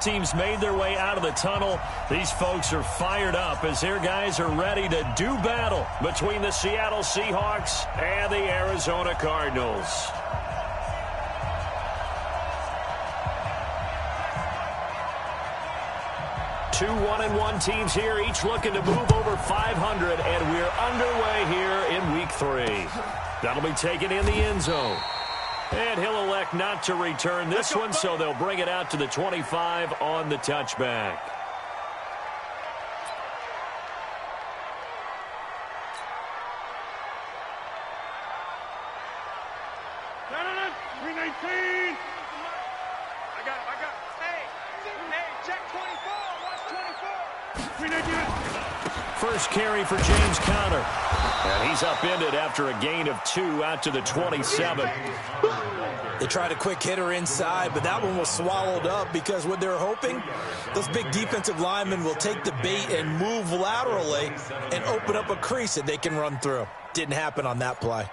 teams made their way out of the tunnel. These folks are fired up as their guys are ready to do battle between the Seattle Seahawks and the Arizona Cardinals. Two 1-1 teams here, each looking to move over 500, and we're underway here in Week 3. That'll be taken in the end zone. And he'll elect not to return this one, so they'll bring it out to the 25 on the touchback. First carry for James Conner. And he's upended after a gain of 2 out to the 27. They tried a quick hitter inside, but that one was swallowed up because what they're hoping, those big defensive linemen will take the bait and move laterally and open up a crease that they can run through. Didn't happen on that play.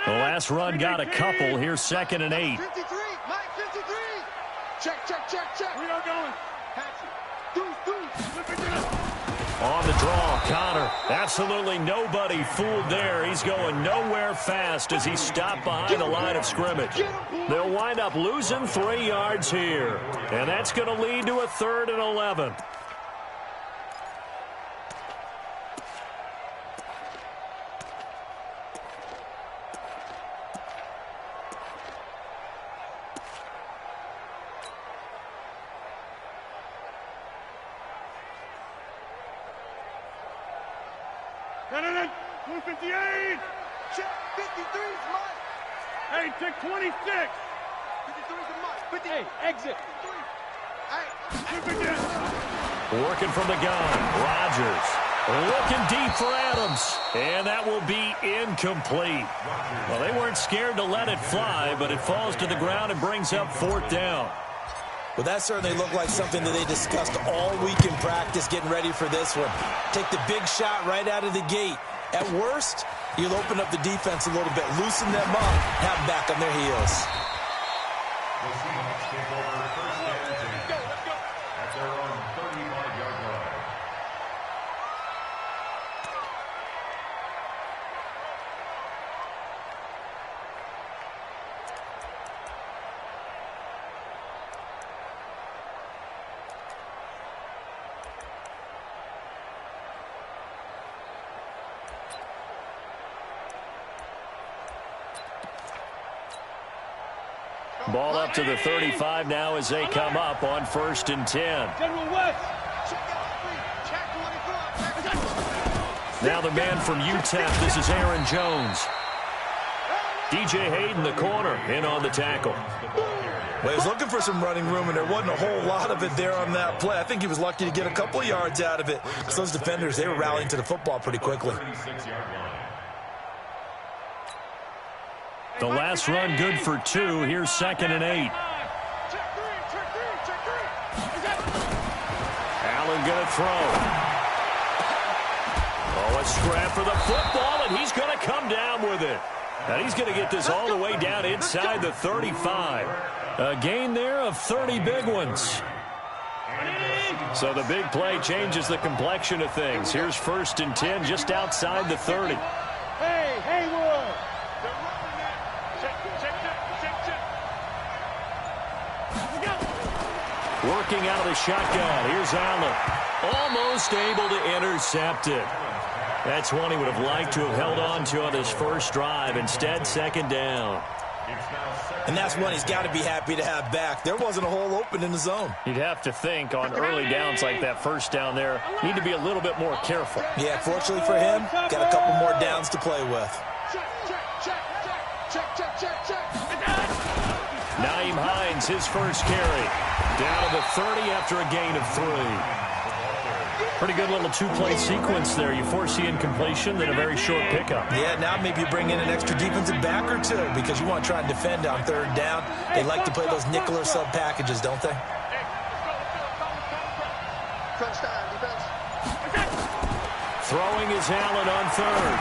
The last run got a couple. Here's 2nd and 8. 53, Mike, 53. Check. We are going. On the draw, Conner. Absolutely nobody fooled there. He's going nowhere fast as he stopped behind the line of scrimmage. They'll wind up losing 3 yards here. And that's going to lead to a 3rd and 11. Check, 53's Mike. Hey, check 26. 53's the Mike. 50. Hey, exit. Working from the gun, Rodgers. Looking deep for Adams. And that will be incomplete. Well, they weren't scared to let it fly, but it falls to the ground and brings up 4th down. Well, that certainly looked like something that they discussed all week in practice, getting ready for this one. Take the big shot right out of the gate. At worst, you'll open up the defense a little bit, loosen them up, have them back on their heels. The Seahawks take over 1st and 10 at their own 35-yard line. Ball up to the 35 now as they come up on 1st and 10. General West. Now the man from UTEP, this is Aaron Jones. DJ Hayden, the corner, in on the tackle. Well, he was looking for some running room, and there wasn't a whole lot of it there on that play. I think he was lucky to get a couple of yards out of it because those defenders, they were rallying to the football pretty quickly. The last run good for 2. Here's 2nd and 8. Allen going to throw. Oh, a scrap for the football, and he's going to come down with it. And he's going to get this all the way down inside the 35. A gain there of 30 big ones. So the big play changes the complexion of things. Here's 1st and 10 just outside the 30. Hey, Haywood. Working out of the shotgun. Here's Allen. Almost able to intercept it. That's one he would have liked to have held on to on his first drive. Instead, 2nd down. And that's one he's got to be happy to have back. There wasn't a hole open in the zone. You'd have to think on early downs like that first down there, need to be a little bit more careful. Yeah, fortunately for him, got a couple more downs to play with. Nyheim Hines, his first carry. Down to the 30 after a gain of 3. Pretty good little two-play sequence there. You force the incompletion, then a very short pickup. Yeah, now maybe you bring in an extra defensive back or two because you want to try and defend on 3rd down. They like to play those nickel or sub packages, don't they? Defense down, defense. Throwing is Allen on third.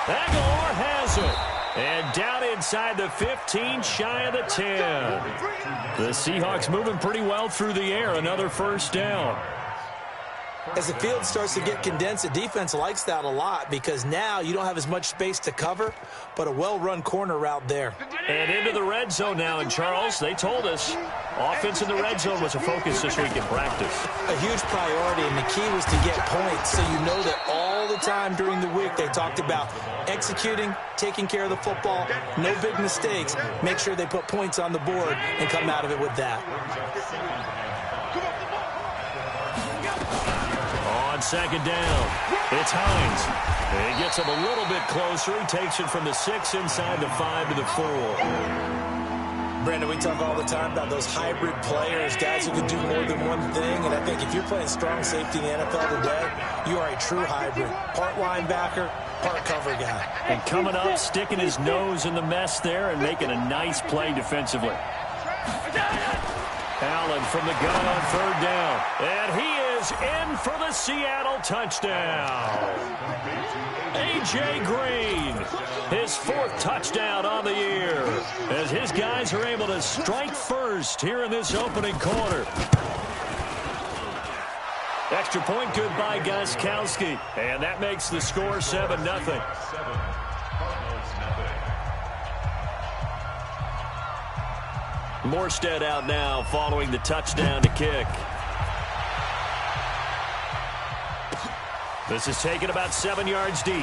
Aguilar has it. And down inside the 15, shy of the 10. The Seahawks moving pretty well through the air. Another first down. As the field starts to get condensed, the defense likes that a lot because now you don't have as much space to cover, but a well-run corner route there. And into the red zone now. And, Charles, they told us offense in the red zone was a focus this week in practice. A huge priority, and the key was to get points. So you know that all the time during the week they talked about executing, taking care of the football, no big mistakes, make sure they put points on the board and come out of it with that. On second down, it's Hines. He gets him a little bit closer. He takes it from the 6 inside the 5 to the 4. Brandon, we talk all the time about those hybrid players, guys who can do more than one thing. And I think if you're playing strong safety in the NFL today, you are a true hybrid. Part linebacker, part cover guy. And coming up, sticking his nose in the mess there and making a nice play defensively. Allen from the gun on third down. And he is in for the Seattle touchdown. A.J. Green, his 4th touchdown on the year, as his guys are able to strike first here in this opening quarter. Extra point good by Gostkowski, and that makes the score 7-0. Morstead out now following the touchdown to kick. This is taken about 7 yards deep.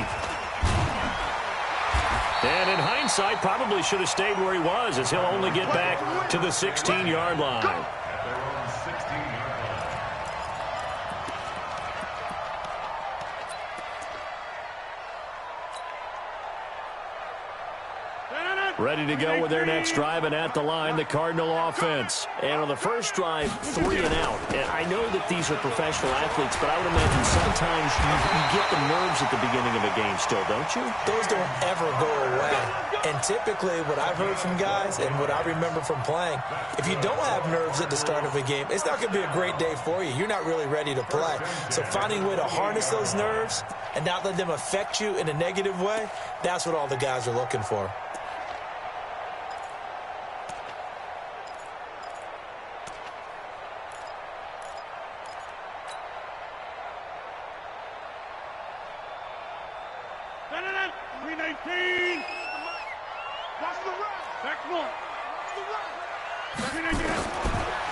And in hindsight, probably should have stayed where he was, as he'll only get back to the 16-yard line. Ready to go with their next drive, and at the line, the Cardinal offense. And on the first drive, 3 and out. And I know that these are professional athletes, but I would imagine sometimes you get the nerves at the beginning of a game still, don't you? Those don't ever go away. And typically what I've heard from guys and what I remember from playing, if you don't have nerves at the start of a game, it's not going to be a great day for you. You're not really ready to play. So finding a way to harness those nerves and not let them affect you in a negative way, that's what all the guys are looking for.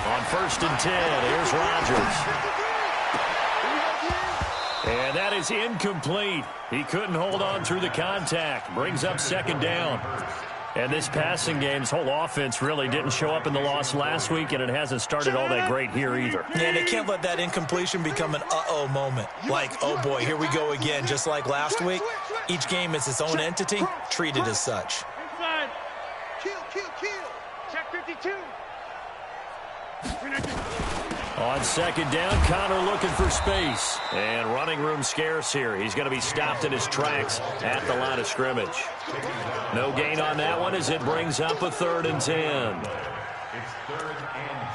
On 1st and 10, here's Rodgers. And that is incomplete. He couldn't hold on through the contact. Brings up 2nd down. And this passing game's whole offense really didn't show up in the loss last week, and it hasn't started all that great here either. Yeah, they can't let that incompletion become an uh-oh moment. Like, oh boy, here we go again, just like last week. Each game is its own entity, treated as such. Inside. Kill. Check 52. On 2nd down, Connor looking for space. And running room scarce here. He's going to be stopped in his tracks at the line of scrimmage. No gain on that one as it brings up a 3rd and 10. It's 3rd and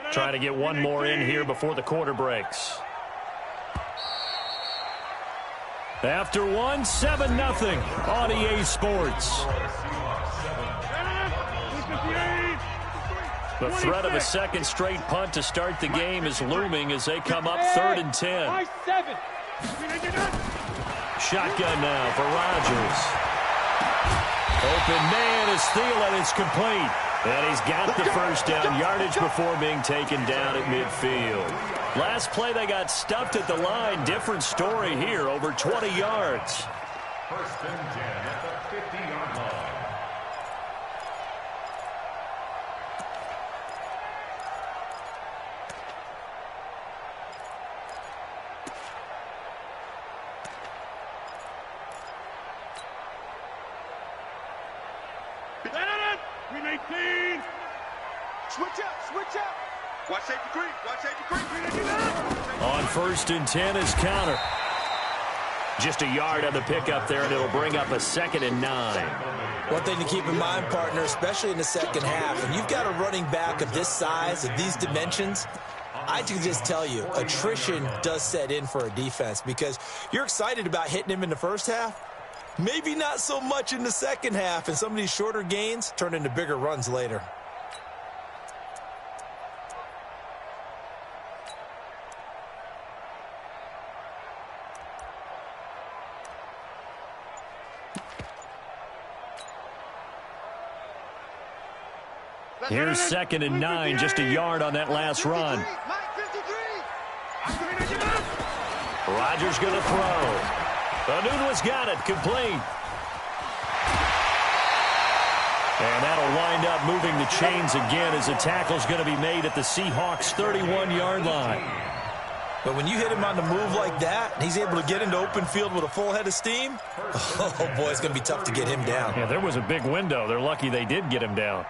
10. Trying to get one more in here before the quarter breaks. After one, 7-0 on EA Sports. The threat of a second straight punt to start the game is looming as they come up 3rd and 10. Shotgun now for Rodgers. Open man is Thielen. It's complete. And he's got the first down yardage before being taken down at midfield. Last play, they got stuffed at the line. Different story here, over 20 yards. 1st and 10 at the 50-yard line. Switch up. Watch safety creep. On 1st and 10 is Connor. Just a yard on the pickup there, and it'll bring up a 2nd and 9. One thing to keep in mind, partner, especially in the second half, when you've got a running back of this size, of these dimensions, I can just tell you, attrition does set in for a defense because you're excited about hitting him in the first half. Maybe not so much in the second half, and some of these shorter gains turn into bigger runs later. Here's 2nd and 9, just a yard on that last run. Rodgers going to throw. Anunwa's got it, complete. And that'll wind up moving the chains again as the tackle's going to be made at the Seahawks' 31-yard line. But when you hit him on the move like that, and he's able to get into open field with a full head of steam, oh boy, it's going to be tough to get him down. Yeah, there was a big window. They're lucky they did get him down.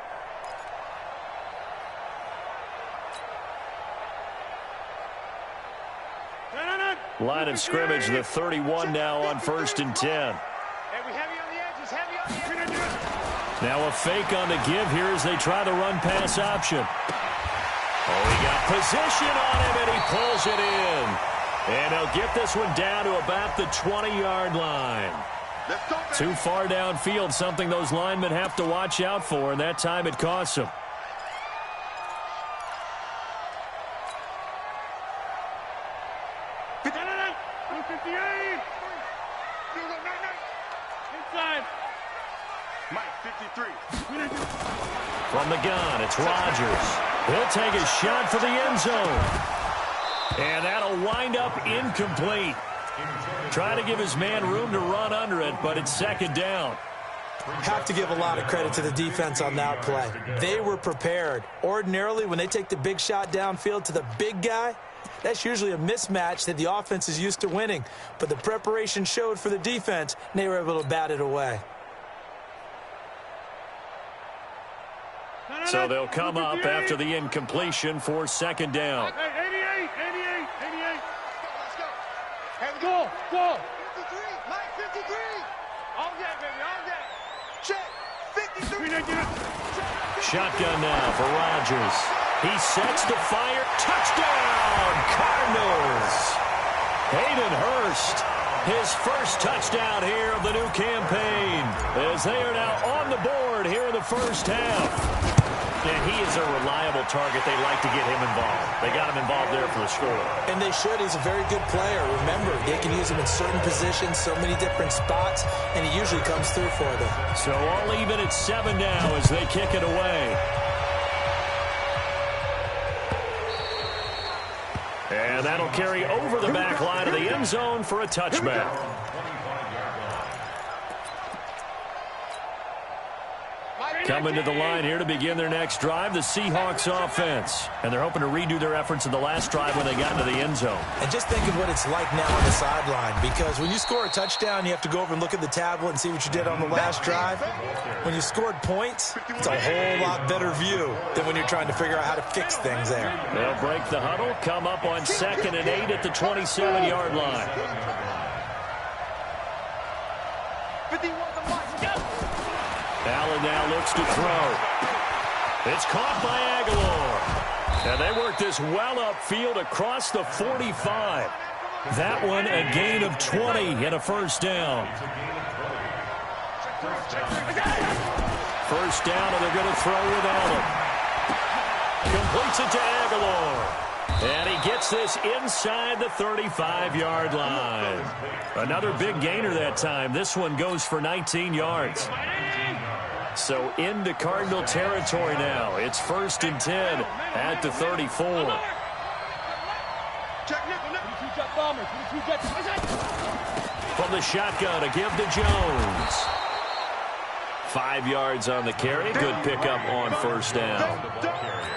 Line of scrimmage, the 31 now on 1st and 10. Now a fake on the give here as they try the run-pass option. Oh, he got position on him, and he pulls it in. And he'll get this one down to about the 20-yard line. Too far downfield, something those linemen have to watch out for, and that time it costs them. From the gun, it's Rodgers. He'll take a shot for the end zone. And that'll wind up incomplete. Trying to give his man room to run under it, but it's 2nd down. Have to give a lot of credit to the defense on that play. They were prepared. Ordinarily, when they take the big shot downfield to the big guy, that's usually a mismatch that the offense is used to winning. But the preparation showed for the defense, and they were able to bat it away. So they'll come up after the incompletion for 2nd down. 88. Let's go. Go. 53. Mike 53. All day, baby. All day. Check. 53. Shotgun now for Rodgers. He sets to fire. Touchdown, Cardinals. Hayden Hurst, his first touchdown here of the new campaign, as they are now on the board here in the first half. And he is a reliable target. They like to get him involved. They got him involved there for the score. And they should. He's a very good player. Remember, they can use him in certain positions, so many different spots, and he usually comes through for them. So all even at 7 now as they kick it away. And that'll carry over the back line of the end zone for a touchback. Coming to the line here to begin their next drive, the Seahawks offense. And they're hoping to redo their efforts in the last drive when they got into the end zone. And just think of what it's like now on the sideline, because when you score a touchdown, you have to go over and look at the tablet and see what you did on the last drive. When you scored points, it's a whole lot better view than when you're trying to figure out how to fix things there. They'll break the huddle, come up on 2nd and 8 at the 27-yard line. 51 the mark. Allen now looks to throw. It's caught by Aguilar. And they work this well upfield across the 45. That one a gain of 20 and a first down. First down, and they're going to throw with Allen. Completes it to Aguilar. And he gets this inside the 35-yard line. Another big gainer that time. This one goes for 19 yards. So into Cardinal territory now. It's 1st and 10 at the 34. From the shotgun, a give to Jones. 5 yards on the carry. Good pickup on first down.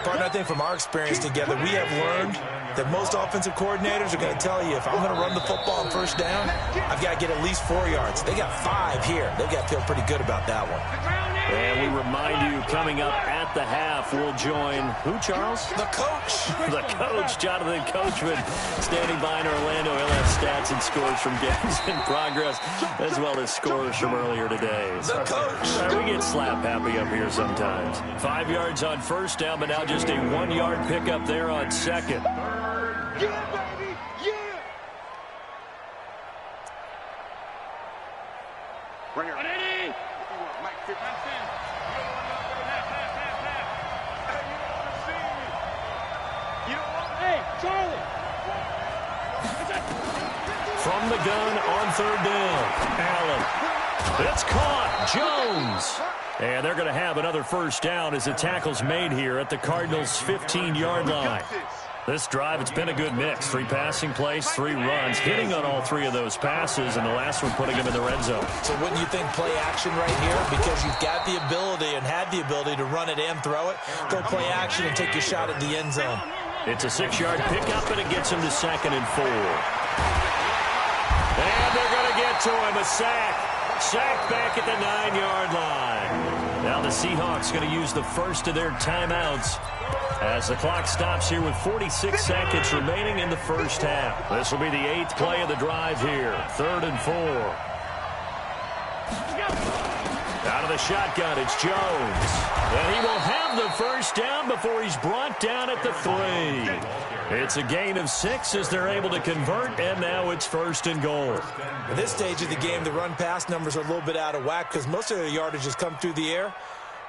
Partner, I think from our experience together, we have learned that most offensive coordinators are going to tell you, if I'm going to run the football on first down, I've got to get at least 4 yards. They got 5 here. They've got to feel pretty good about that one. And we remind you, coming up at the half, we'll join who, Charles? The coach. The coach, Jonathan Coachman, standing by in Orlando. He'll have stats and scores from games in progress, as well as scores from earlier today. The coach. We get slap happy up here sometimes. 5 yards on first down, but now just a 1 yard pickup there on second. Yeah, baby, yeah. Right here. Mike, 50. Hey, Charlie. From the gun on third down, Allen. It's caught. Jones. And they're going to have another first down as the tackle's made here at the Cardinals' 15-yard line. This drive, it's been a good mix. 3 passing plays, 3 runs, hitting on all 3 of those passes, and the last one putting him in the red zone. So wouldn't you think play action right here? Because you've got the ability and had the ability to run it and throw it. Go play action and take your shot at the end zone. It's a 6-yard pickup, and it gets him to 2nd and 4. And they're going to get to him. A sack. Sack back at the 9-yard line. Now the Seahawks going to use the first of their timeouts as the clock stops here with 46 seconds remaining in the first half. This will be the 8th play of the drive here. 3rd and 4. Out of the shotgun, it's Jones. And he will have the first down before he's brought down at the 3. It's a gain of 6 as they're able to convert, and now it's 1st and goal. At this stage of the game, the run-pass numbers are a little bit out of whack because most of their yardage has come through the air.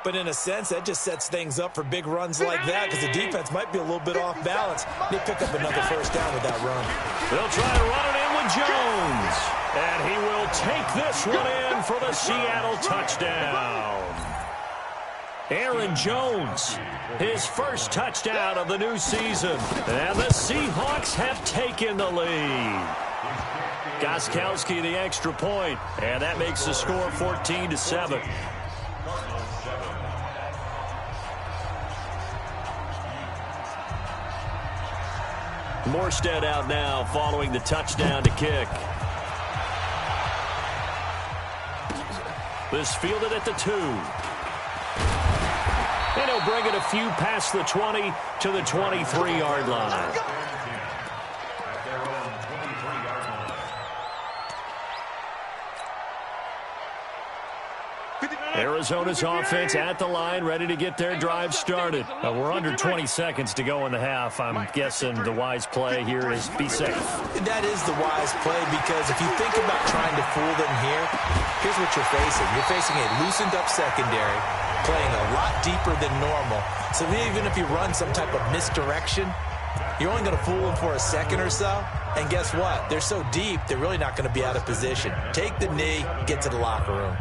But in a sense, that just sets things up for big runs like that because the defense might be a little bit off balance. They pick up another first down with that run. They'll try to run it in with Jones. And he will take this one in for the Seattle touchdown. Aaron Jones, his first touchdown of the new season. And the Seahawks have taken the lead. Gostkowski the extra point, and that makes the score 14-7. Morstead out now following the touchdown to kick. This fielded at the 2. And he'll bring it a few past the 20 to the 23-yard line. Arizona's offense at the line, ready to get their drive started. We're under 20 seconds to go in the half. I'm guessing the wise play here is be safe. That is the wise play because if you think about trying to fool them here, here's what you're facing. You're facing a loosened-up secondary, playing a lot deeper than normal. So even if you run some type of misdirection, you're only going to fool them for a second or so. And guess what? They're so deep, they're really not going to be out of position. Take the knee, get to the locker room.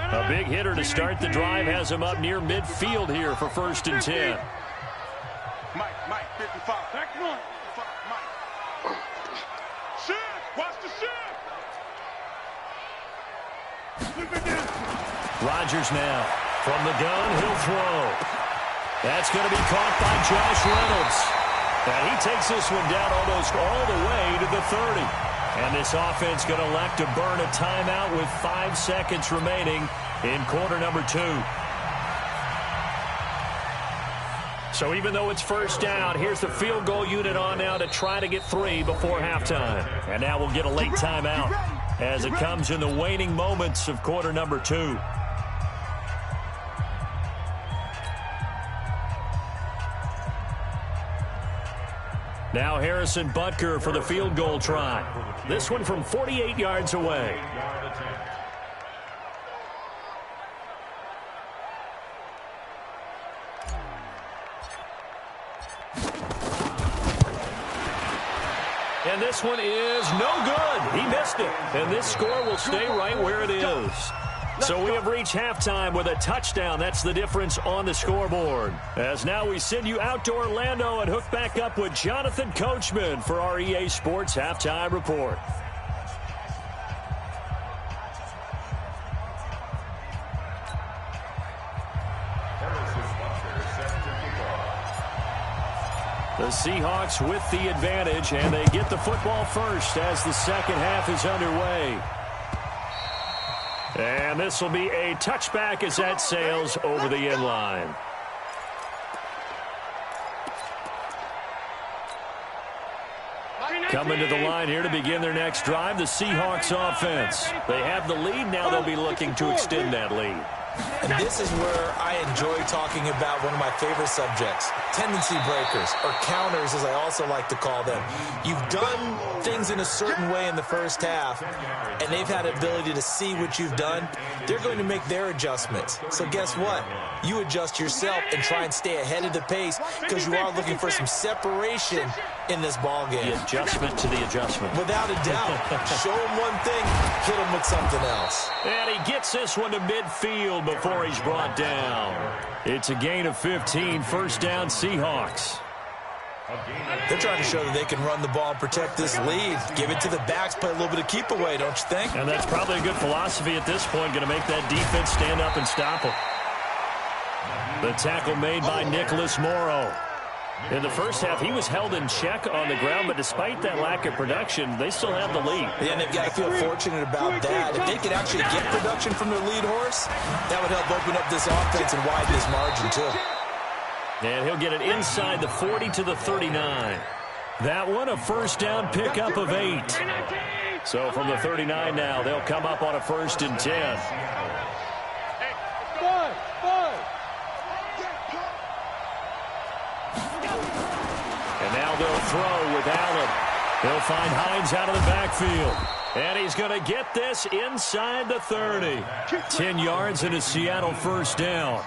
A big hitter to start the drive has him up near midfield here for 1st and 10. Mike, 55. Back one. Mike. Shift. Watch the shift. Rodgers now. From the gun, he'll throw. That's going to be caught by Josh Reynolds. And he takes this one down almost all the way to the 30. And this offense going to elect to burn a timeout with 5 seconds remaining in quarter number 2. So even though it's first down, here's the field goal unit on now to try to get 3 before halftime. And now we'll get a late timeout as it comes in the waning moments of quarter number 2. Now Harrison Butker for the field goal try. This one from 48 yards away. And this one is no good. He missed it. And this score will stay right where it is. So we have reached halftime with a touchdown. That's the difference on the scoreboard. As now we send you out to Orlando and hook back up with Jonathan Coachman for our EA Sports Halftime Report. The Seahawks with the advantage, and they get the football first as the second half is underway. And this will be a touchback as that sails over the end line. Coming to the line here to begin their next drive, the Seahawks offense. They have the lead. Now they'll be looking to extend that lead. And this is where I enjoy talking about one of my favorite subjects, tendency breakers, or counters as I also like to call them. You've done things in a certain way in the first half, and they've had the ability to see what you've done. They're going to make their adjustments. So guess what? You adjust yourself and try and stay ahead of the pace because you are looking for some separation in this ball game. The adjustment to the adjustment. Without a doubt. Show him one thing, hit him with something else. And he gets this one to midfield before he's brought down. It's a gain of 15, first down Seahawks. They're trying to show that they can run the ball and protect this lead. Give it to the backs, play a little bit of keep away, don't you think? And that's probably a good philosophy at this point, going to make that defense stand up and stop them. The tackle made by Nicholas Morrow. In the first half, he was held in check on the ground, but despite that lack of production, they still have the lead. Yeah, and they've got to feel fortunate about that. If they could actually get production from their lead horse, that would help open up this offense and widen this margin, too. And he'll get it inside the 40 to the 39. That one, a first down pickup of 8. So from the 39 now, they'll come up on a 1st and 10. And now they'll throw with Allen. They'll find Hines out of the backfield. And he's going to get this inside the 30. 10 yards and a Seattle first down.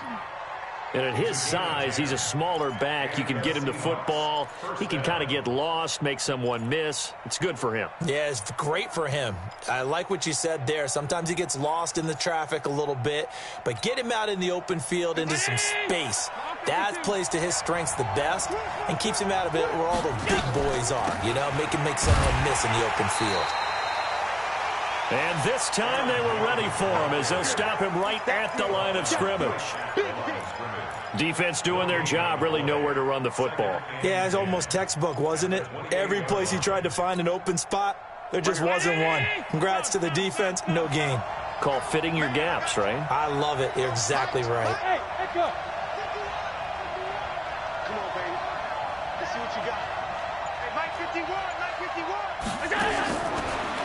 And at his size, he's a smaller back. You can get him to football. He can kind of get lost, make someone miss. It's good for him. Yeah, it's great for him. I like what you said there. Sometimes he gets lost in the traffic a little bit, but get him out in the open field into some space. That plays to his strengths the best and keeps him out of it where all the big boys are, you know, make someone miss in the open field. And this time they were ready for him as they'll stop him right at the line of scrimmage. Defense doing their job, really nowhere to run the football. Yeah, it's almost textbook, wasn't it? Every place he tried to find an open spot, there just wasn't one. Congrats to the defense, no gain. Called fitting your gaps, right? I love it. You're exactly right. Hey, let's go. Come on, baby. Let's see what you got. Hey, Mike 51, Mike 51. Let's go.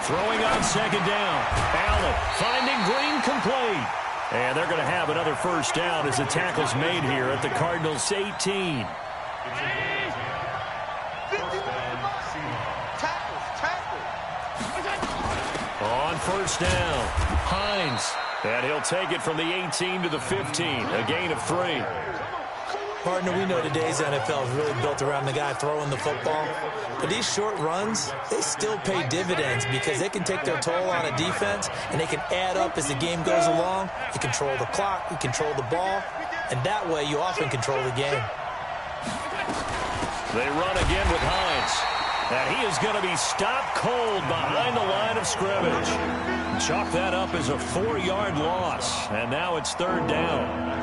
Throwing on second down. Allen finding Green complete. And they're going to have another first down as the tackle's made here at the Cardinals' 18. On first down, Hines. And he'll take it from the 18 to the 15, a gain of 3. Partner, we know today's NFL is really built around the guy throwing the football. But these short runs, they still pay dividends because they can take their toll on a defense and they can add up as the game goes along. You control the clock, you control the ball, and that way you often control the game. They run again with Hines. And he is going to be stopped cold behind the line of scrimmage. Chalk that up as a 4-yard loss. And now it's 3rd down.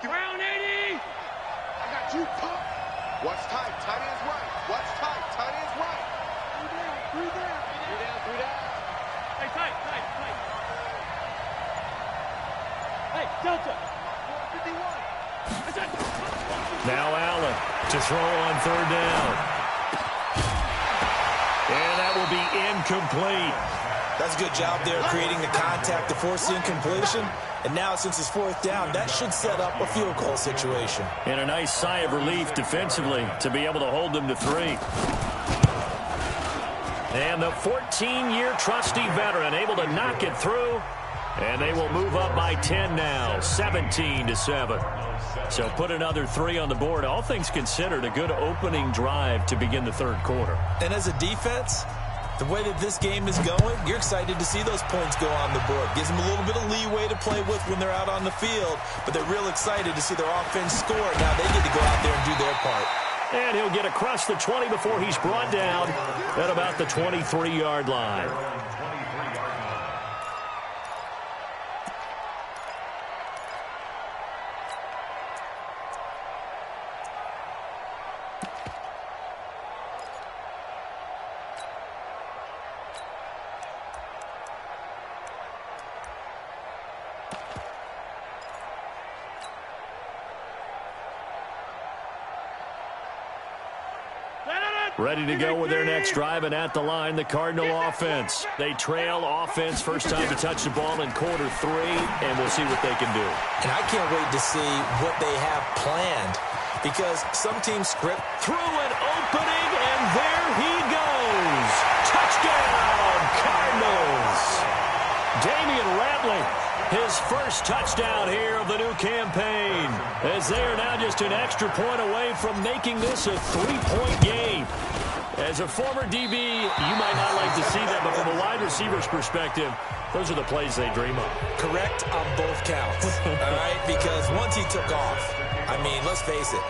Round 80. I got you, pop. What's tight? Tight is right. What's tight? Tight is right. Three down. Hey, tight. Hey, Delta. 51. Now Allen to throw on 3rd down. And that will be incomplete. That's a good job there creating the contact to force the incompletion. And now, since it's 4th down, that should set up a field goal situation. And a nice sigh of relief defensively to be able to hold them to 3. And the 14-year trusty veteran able to knock it through. And they will move up by 10 now, 17-7. So put another 3 on the board. All things considered, a good opening drive to begin the 3rd quarter. And as a defense, the way that this game is going, you're excited to see those points go on the board. Gives them a little bit of leeway to play with when they're out on the field, but they're real excited to see their offense score. Now they get to go out there and do their part. And he'll get across the 20 before he's brought down at about the 23-yard line. Ready to go with their next drive, and at the line, the Cardinal offense. They trail offense, first time to touch the ball in quarter 3, and we'll see what they can do. And I can't wait to see what they have planned, because some teams script. Through an opening, and there he goes. Touchdown, Cardinals. Damian Ratley, his first touchdown here of the new campaign, as they are now just an extra point away from making this a 3-point game. As a former DB, you might not like to see that, but from a wide receiver's perspective, those are the plays they dream of. Correct on both counts, all right? Because once he took off, I mean, let's face it,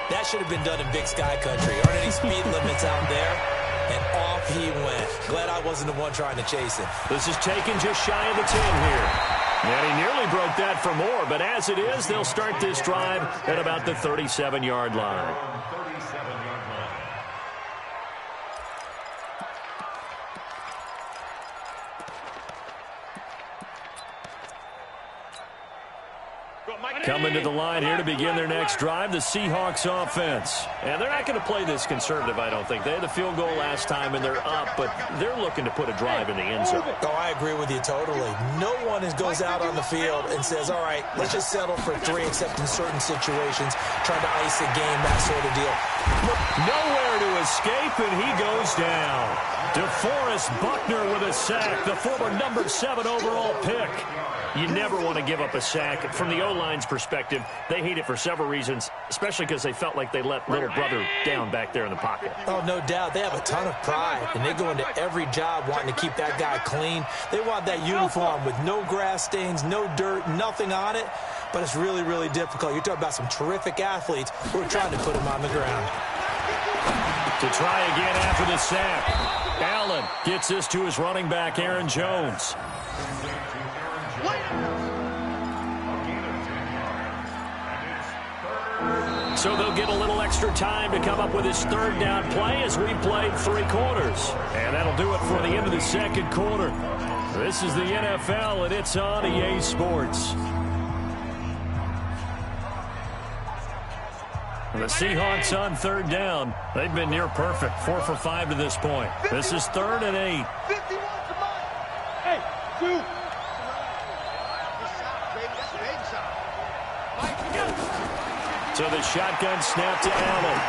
that should have been done in Big Sky Country. Aren't any speed limits out there? And off he went. Glad I wasn't the one trying to chase him. This is taken just shy of the 10 here. And he nearly broke that for more, but as it is, they'll start this drive at about the 37-yard line. Coming to the line here to begin their next drive, the Seahawks offense. And they're not going to play this conservative, I don't think. They had the field goal last time, and they're up, but they're looking to put a drive in the end zone. Oh, I agree with you totally. No one goes out on the field and says, all right, let's just settle for 3, except in certain situations, trying to ice a game, that sort of deal. Nowhere to escape, and he goes down. DeForest Buckner with a sack, the former number 7 overall pick. You never want to give up a sack. From the O-line's perspective, they hate it for several reasons, especially because they felt like they let little brother down back there in the pocket. Oh, no doubt. They have a ton of pride, and they go into every job wanting to keep that guy clean. They want that uniform with no grass stains, no dirt, nothing on it, but it's really, really difficult. You're talking about some terrific athletes who are trying to put him on the ground. To try again after the sack, Allen gets this to his running back, Aaron Jones. So they'll get a little extra time to come up with his third down play as we've played 3 quarters. And that'll do it for the end of the second quarter. This is the NFL, and it's on EA Sports. The Seahawks on third down. They've been near perfect, 4 for 5 to this point. This is 3rd and 8. 51 to mine. Hey, 2. So the shotgun snap to Allen.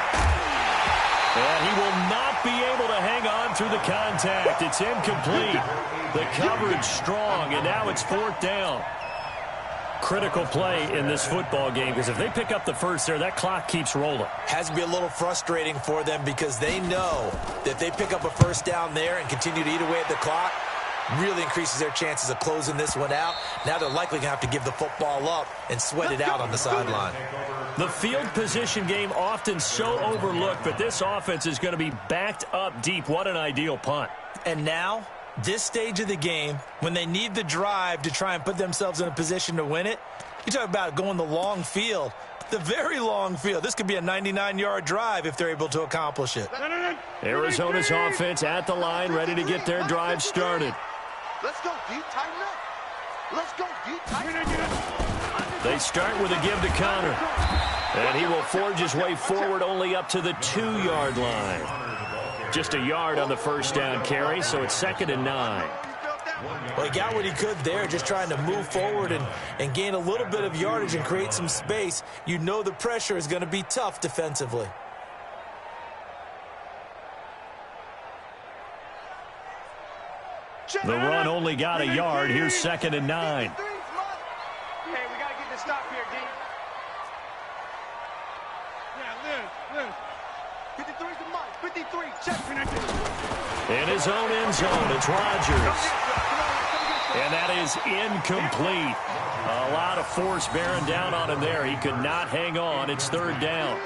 And he will not be able to hang on through the contact. It's incomplete. The coverage strong, and now it's 4th down. Critical play in this football game, because if they pick up the first there, that clock keeps rolling. Has to be a little frustrating for them, because they know that if they pick up a first down there and continue to eat away at the clock, really increases their chances of closing this one out. Now they're likely going to have to give the football up and sweat it out on the sideline. The field position game often so overlooked, but this offense is going to be backed up deep. What an ideal punt. And now, this stage of the game, when they need the drive to try and put themselves in a position to win it, you talk about going the long field, the very long field. This could be a 99-yard drive if they're able to accomplish it. Arizona's offense at the line, ready to get their drive started. Let's go, D. Tighten up. Let's go, D. Tighten up. They start with a give to Connor. And he will forge his way forward only up to the 2-yard line. Just a yard on the first down carry, so it's 2nd and 9. Well, he got what he could there, just trying to move forward and gain a little bit of yardage and create some space. You know the pressure is going to be tough defensively. The run only got a yard. Here's 2nd and 9. Hey, we got to get this stop here, D. Yeah, Liz. 53 to Mike. 53, check. In his own end zone, it's Rodgers. And that is incomplete. A lot of force bearing down on him there. He could not hang on. It's 3rd down.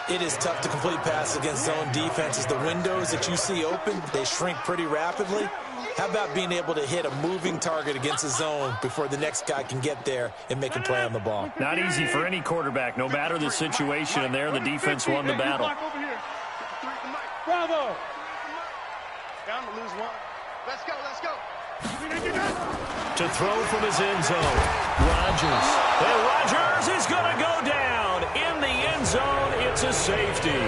It is tough to complete passes against zone defenses. The windows that you see open, they shrink pretty rapidly. How about being able to hit a moving target against a zone before the next guy can get there and make a play on the ball? Not easy for any quarterback, no matter the situation, and there the defense won the battle. Bravo! Down to lose 1. Let's go, let's go. To throw from his end zone, Rodgers. And Rodgers is going to go down. In the end zone, it's a safety.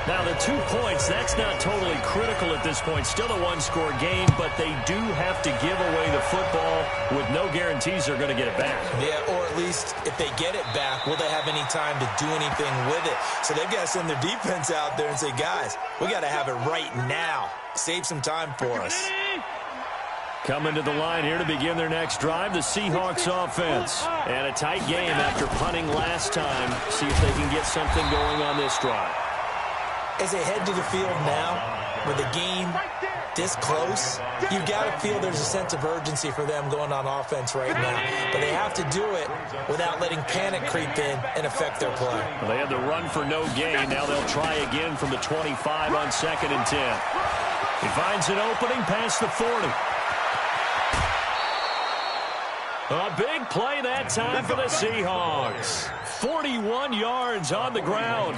Now, the 2 points, that's not totally critical at this point. Still a one-score game, but they do have to give away the football with no guarantees they're going to get it back. Yeah, or at least if they get it back, will they have any time to do anything with it? So they've got to send their defense out there and say, guys, we got to have it right now. Save some time for us. Coming to the line here to begin their next drive, the Seahawks offense. And a tight game after punting last time. See if they can get something going on this drive. As they head to the field now, with the game this close, you've got to feel there's a sense of urgency for them going on offense right now. But they have to do it without letting panic creep in and affect their play. Well, they had the run for no gain. Now they'll try again from the 25 on 2nd and 10. He finds an opening past the 40. A big play that time for the Seahawks. 41 yards on the ground.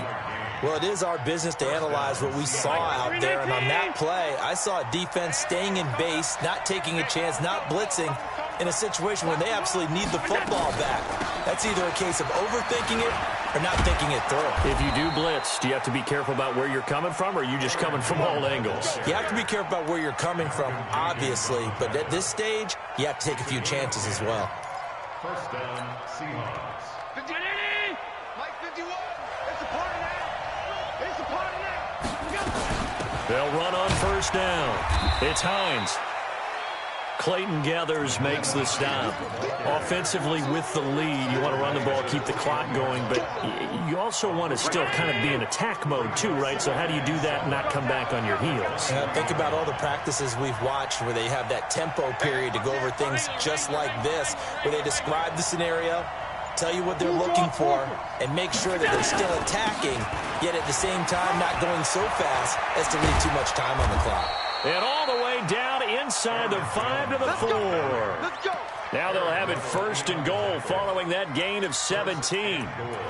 Well, it is our business to analyze what we saw out there. And on that play, I saw a defense staying in base, not taking a chance, not blitzing in a situation when they absolutely need the football back. That's either a case of overthinking it or not thinking it through. If you do blitz, do you have to be careful about where you're coming from, or are you just coming from all angles? You have to be careful about where you're coming from, obviously. But at this stage, you have to take a few chances as well. First down, Seahawks. Mike 51. It's a party now. It's a party now. They'll run on first down. It's Hines. Clayton Gathers makes the stop. Offensively with the lead, you want to run the ball, keep the clock going, but you also want to still kind of be in attack mode too, right? So how do you do that and not come back on your heels? Think about all the practices we've watched where they have that tempo period to go over things just like this, where they describe the scenario, tell you what they're looking for, and make sure that they're still attacking, yet at the same time not going so fast as to leave too much time on the clock. And all the way down inside the 5 to the 4. Let's go. Now they'll have it 1st and goal following that gain of 17.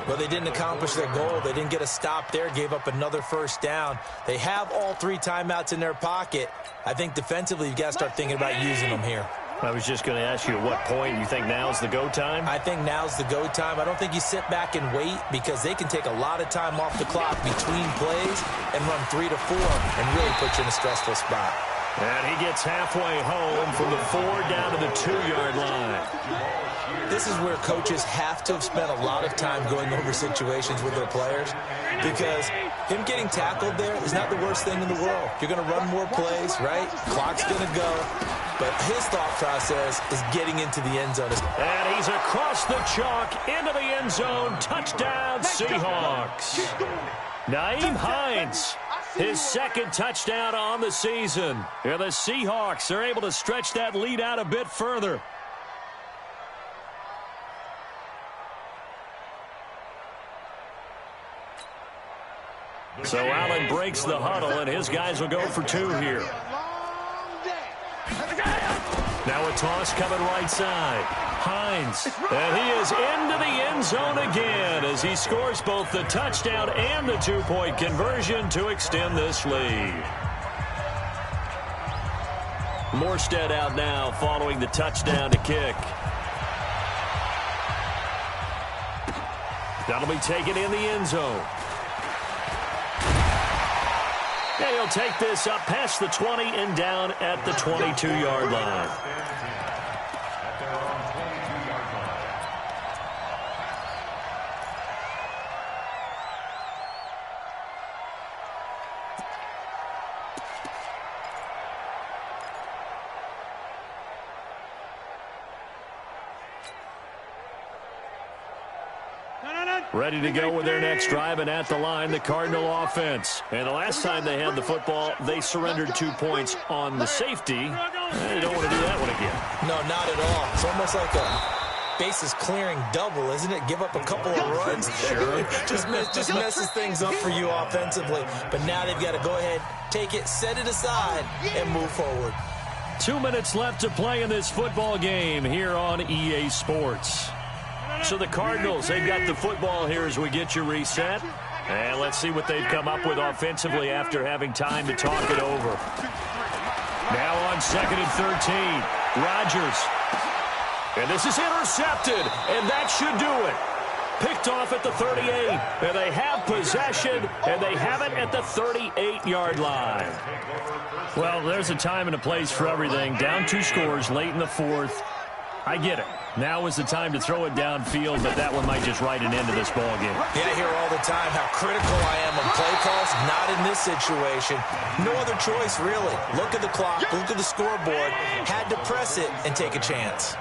Well, they didn't accomplish their goal. They didn't get a stop there, gave up another first down. They have all 3 timeouts in their pocket. I think defensively you've got to start thinking about using them here. I was just going to ask you at what point you think now's the go time? I think now's the go time. I don't think you sit back and wait because they can take a lot of time off the clock between plays and run 3 to 4 and really put you in a stressful spot. And he gets halfway home from the 4 down to the 2-yard line. This is where coaches have to have spent a lot of time going over situations with their players because him getting tackled there is not the worst thing in the world. You're going to run more plays, right? Clock's going to go. But his thought process is getting into the end zone. And he's across the chalk into the end zone. Touchdown, Seahawks. Nyheim Hines, his 2nd touchdown on the season. And the Seahawks are able to stretch that lead out a bit further. So Allen breaks the huddle, and his guys will go for 2 here. Now a toss coming right side. Hines, and he is into the end zone again as he scores both the touchdown and the 2-point conversion to extend this lead. Morstead out now following the touchdown to kick. That'll be taken in the end zone. And he'll take this up past the 20 and down at the 22-yard line. Ready to go with their next drive, and at the line, the Cardinal offense. And the last time they had the football, they surrendered 2 points on the safety. They don't want to do that one again. No, not at all. It's almost like a bases clearing double, isn't it? Give up a couple of runs. Sure. just messes things up for you offensively. But now they've got to go ahead, take it, set it aside, and move forward. 2 minutes left to play in this football game here on EA Sports. So the Cardinals, they've got the football here as we get you reset. And let's see what they've come up with offensively after having time to talk it over. Now on 2nd and 13, Rodgers. And this is intercepted, and that should do it. Picked off at the 38. And they have possession, and they have it at the 38-yard line. Well, there's a time and a place for everything. Down 2 scores late in the fourth. I get it. Now is the time to throw it downfield, but that one might just write an end to this ball game. Yeah, I hear all the time how critical I am of play calls. Not in this situation. No other choice, really. Look at the clock. Look at the scoreboard. Had to press it and take a chance.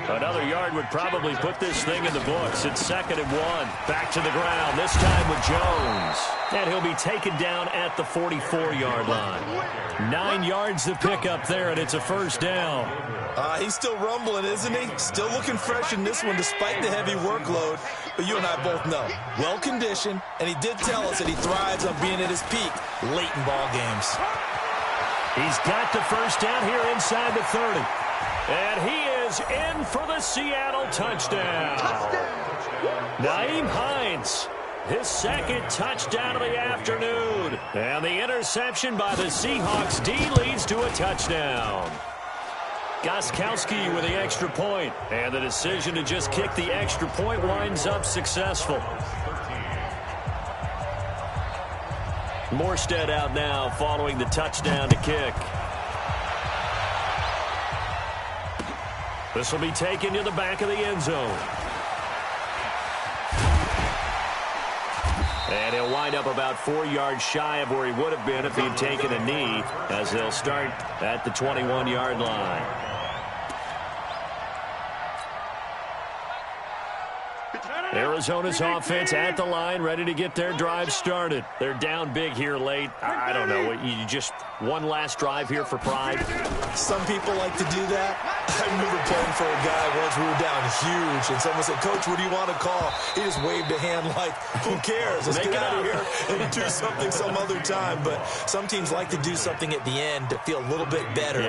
Another yard would probably put this thing in the books. It's 2nd and 1. Back to the ground, this time with Jones. And he'll be taken down at the 44-yard line. 9 yards to pick up there, and it's a first down. He's still rumbling, isn't he? Still looking fresh in this one despite the heavy workload. But you and I both know, well-conditioned, and he did tell us that he thrives on being at his peak late in ball games. He's got the first down here inside the 30. And he is in for the Seattle touchdown. Nyheim Hines, his 2nd touchdown of the afternoon. And the interception by the Seahawks D leads to a touchdown. Gostkowski with the extra point. And the decision to just kick the extra point winds up successful. Morstead out now following the touchdown to kick. This will be taken to the back of the end zone. And he'll wind up about 4 yards shy of where he would have been if he'd taken a knee, as they'll start at the 21-yard line. Arizona's offense at the line, ready to get their drive started. They're down big here late. I don't know. You just one last drive here for pride. Some people like to do that. I remember playing for a guy once. We were down huge, and someone said, "Coach, what do you want to call?" He just waved a hand like, "Who cares? Let's get out of here and do something some other time." But some teams like to do something at the end to feel a little bit better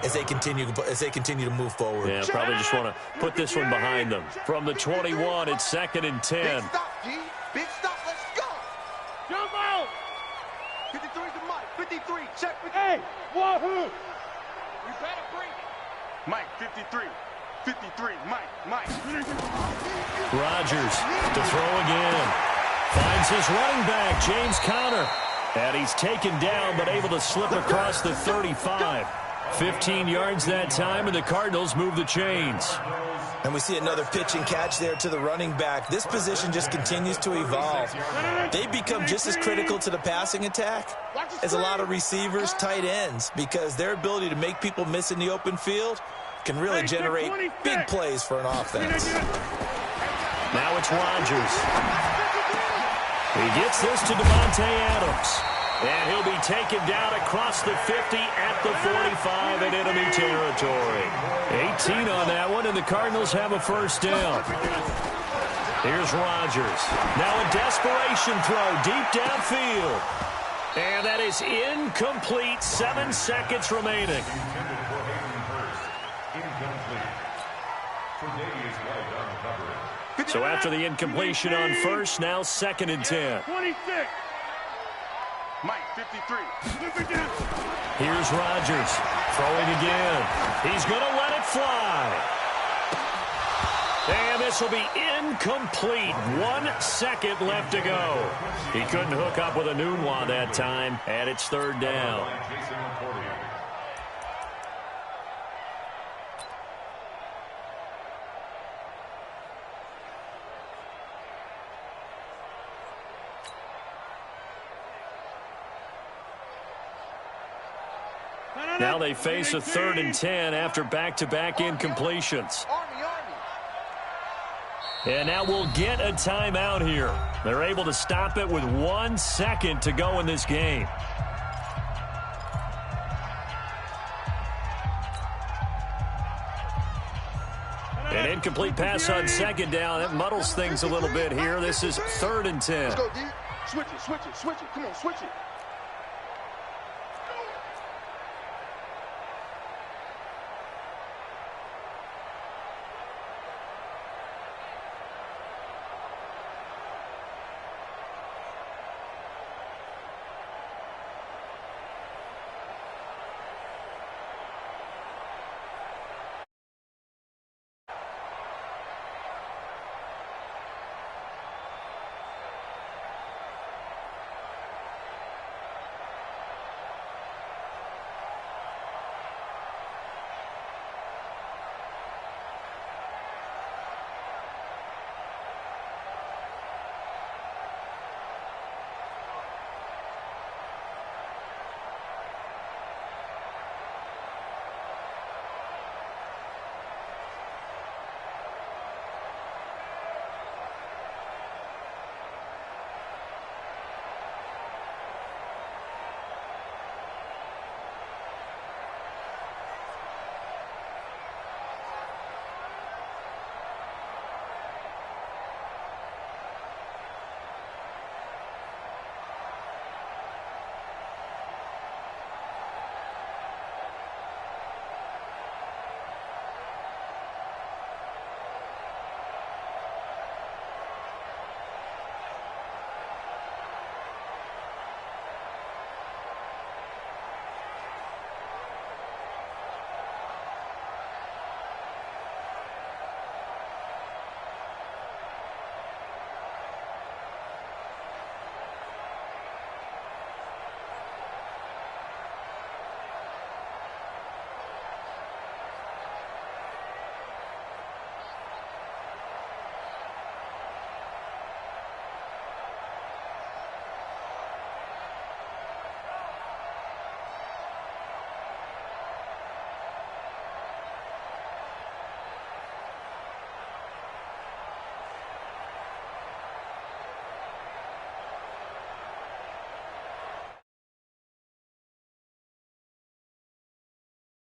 as they continue to move forward. Yeah, probably just want to put this one behind them. From the 21, it's 2nd and 10. Big stop, G. Big stop. Let's go. Jump out. 53 to Mike. 53. Check with Hey, wahoo. You better bring it. Mike. 53. 53. Mike. Rodgers to throw again. Finds his running back, James Conner. And he's taken down, but able to slip across the 35. 15 yards that time, and the Cardinals move the chains. And we see another pitch and catch there to the running back. This position just continues to evolve. They become just as critical to the passing attack as a lot of receivers, tight ends, because their ability to make people miss in the open field can really generate big plays for an offense. Now it's Rodgers. He gets this to Devontae Adams. And he'll be taken down across the 50 at the 45 in enemy territory. 18 on that one, and the Cardinals have a first down. Here's Rodgers. Now a desperation throw deep downfield. And that is incomplete. 7 seconds remaining. So after the incompletion on first, now 2nd and 10. 26. Mike. 53. Here's Rodgers throwing again. He's going to let it fly. And this will be incomplete. 1 second left to go. He couldn't hook up with a YoungOne that time, and it's 3rd down. Now they face a 3rd and 10 after back-to-back incompletions. And now we'll get a timeout here. They're able to stop it with 1 second to go in this game. An incomplete pass on 2nd down. That muddles things a little bit here. This is 3rd and 10. Let's go, D. Switch it. Come on, switch it.